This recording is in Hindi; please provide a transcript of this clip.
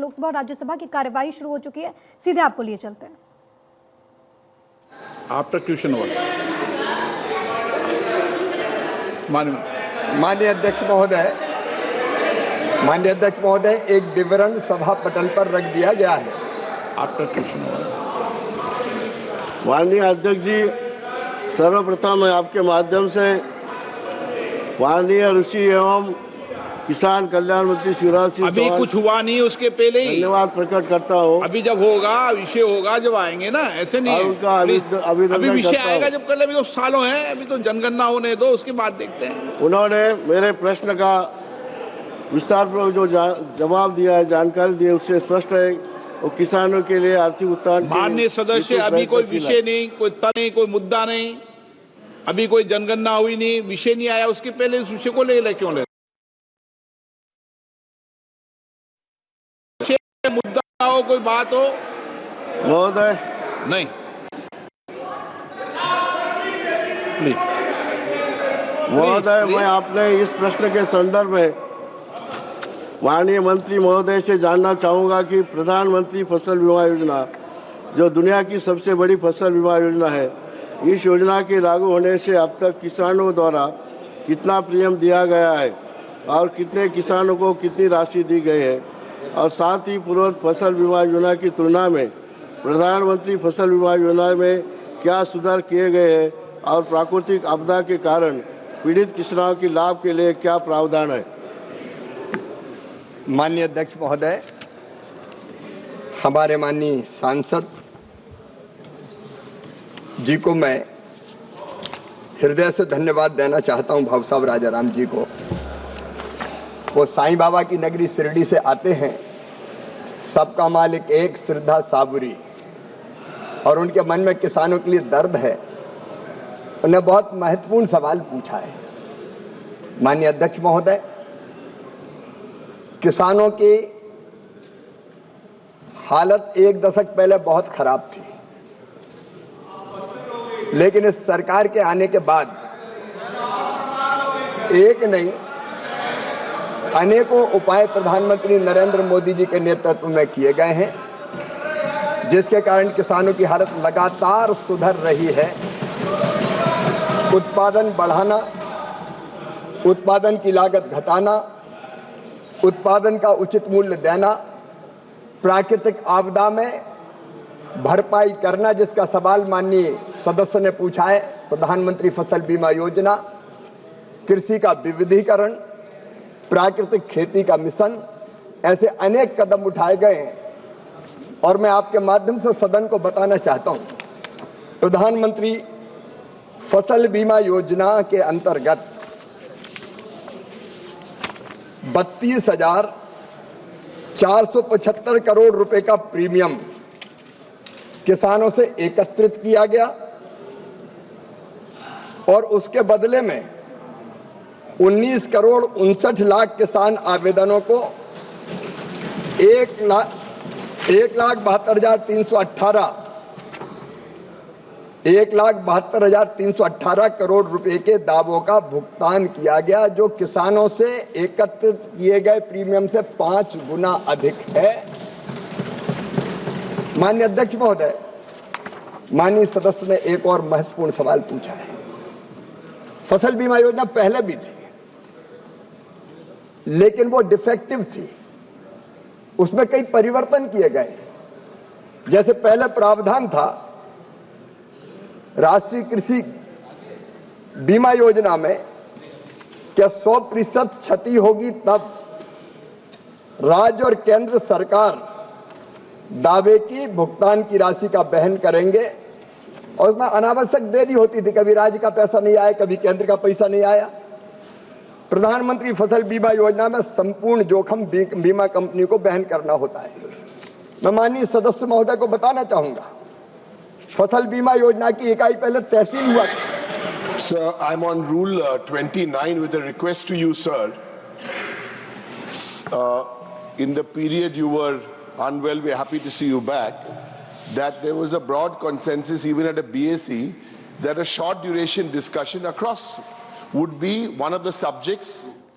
लोकसभा और राज्यसभा की कार्यवाही शुरू हो चुकी है। सीधे आपको लिए चलते हैं। आफ्टर क्वेश्चन आवर माननीय अध्यक्ष महोदय, एक विवरण सभा पटल पर रख दिया गया है। After question hour. माननीय अध्यक्ष जी, सर्वप्रथम मैं आपके माध्यम से माननीय ऋषि एवं किसान कल्याण मंत्री शिवराज सिंह अभी कुछ हुआ नहीं, उसके पहले ही धन्यवाद प्रकट करता हूँ। अभी जब होगा, विषय होगा, जब आएंगे ना, ऐसे नहीं है। उनका अभी विषय आएगा जब, कर ले। अभी तो सालों हैं, अभी तो जनगणना होने दो, उसके बाद देखते हैं। उन्होंने मेरे प्रश्न का विस्तार पर जो जवाब दिया है, जानकारी दी है, उससे स्पष्ट है वो किसानों के लिए आर्थिक उत्थान। माननीय सदस्य, अभी कोई विषय नहीं, कोई नहीं, कोई मुद्दा नहीं, अभी कोई जनगणना हुई नहीं, विषय नहीं आया, उसके पहले उस विषय को ले क्यों ले? मुद्दा हो, कोई बात हो महोदय, नहीं महोदय, मैं आपने इस प्रश्न के संदर्भ में माननीय मंत्री महोदय से जानना चाहूंगा कि प्रधानमंत्री फसल बीमा योजना, जो दुनिया की सबसे बड़ी फसल बीमा योजना है, इस योजना के लागू होने से अब तक किसानों द्वारा कितना प्रीमियम दिया गया है और कितने किसानों को कितनी राशि दी गई है, और साथ ही पूर्व फसल बीमा योजना की तुलना में प्रधानमंत्री फसल बीमा योजना में क्या सुधार किए गए हैं और प्राकृतिक आपदा के कारण पीड़ित किसानों के लाभ के लिए क्या प्रावधान है। माननीय अध्यक्ष महोदय, हमारे माननीय सांसद जी को मैं हृदय से धन्यवाद देना चाहता हूं। भाऊ साहब राजाराम जी को, वो साईं बाबा की नगरी शिरडी से आते हैं, सबका मालिक एक, श्रद्धा साबुरी, और उनके मन में किसानों के लिए दर्द है। उन्हें बहुत महत्वपूर्ण सवाल पूछा है। माननीय अध्यक्ष महोदय, किसानों की हालत एक दशक पहले बहुत खराब थी, लेकिन इस सरकार के आने के बाद एक नहीं, अनेकों उपाय प्रधानमंत्री नरेंद्र मोदी जी के नेतृत्व में किए गए हैं, जिसके कारण किसानों की हालत लगातार सुधर रही है। उत्पादन बढ़ाना, उत्पादन की लागत घटाना, उत्पादन का उचित मूल्य देना, प्राकृतिक आपदा में भरपाई करना, जिसका सवाल माननीय सदस्य ने पूछा है, प्रधानमंत्री फसल बीमा योजना, कृषि का विविधीकरण, प्राकृतिक खेती का मिशन, ऐसे अनेक कदम उठाए गए हैं। और मैं आपके माध्यम से सदन को बताना चाहता हूं, प्रधानमंत्री फसल बीमा योजना के अंतर्गत 32,475 करोड़ रुपए का प्रीमियम किसानों से एकत्रित किया गया, और उसके बदले में 19 करोड़ 59 लाख किसान आवेदनों को 1,72,318 करोड़ रुपए के दावों का भुगतान किया गया, जो किसानों से एकत्रित किए गए प्रीमियम से 5 गुना अधिक है। माननीय अध्यक्ष महोदय, माननीय सदस्य ने एक और महत्वपूर्ण सवाल पूछा है। फसल बीमा योजना पहले भी थी, लेकिन वो डिफेक्टिव थी, उसमें कई परिवर्तन किए गए। जैसे पहले प्रावधान था, राष्ट्रीय कृषि बीमा योजना में क्या 100% क्षति होगी तब राज्य और केंद्र सरकार दावे की भुगतान की राशि का वहन करेंगे, और उसमें अनावश्यक देरी होती थी, कभी राज्य का पैसा नहीं आया, कभी केंद्र का पैसा नहीं आया। प्रधानमंत्री फसल बीमा योजना में संपूर्ण जोखिम बीमा कंपनी को वहन करना होता है। मैं माननीय सदस्य महोदय को बताना चाहूंगा, फसल बीमा योजना की इकाई पहले तहसील हुआ। Sir, I'm on Rule 29 with a request to you, sir. In the period you were unwell, we're happy to see you back, that there was a broad consensus even at a BAC that a short duration discussion across would be one of the subjects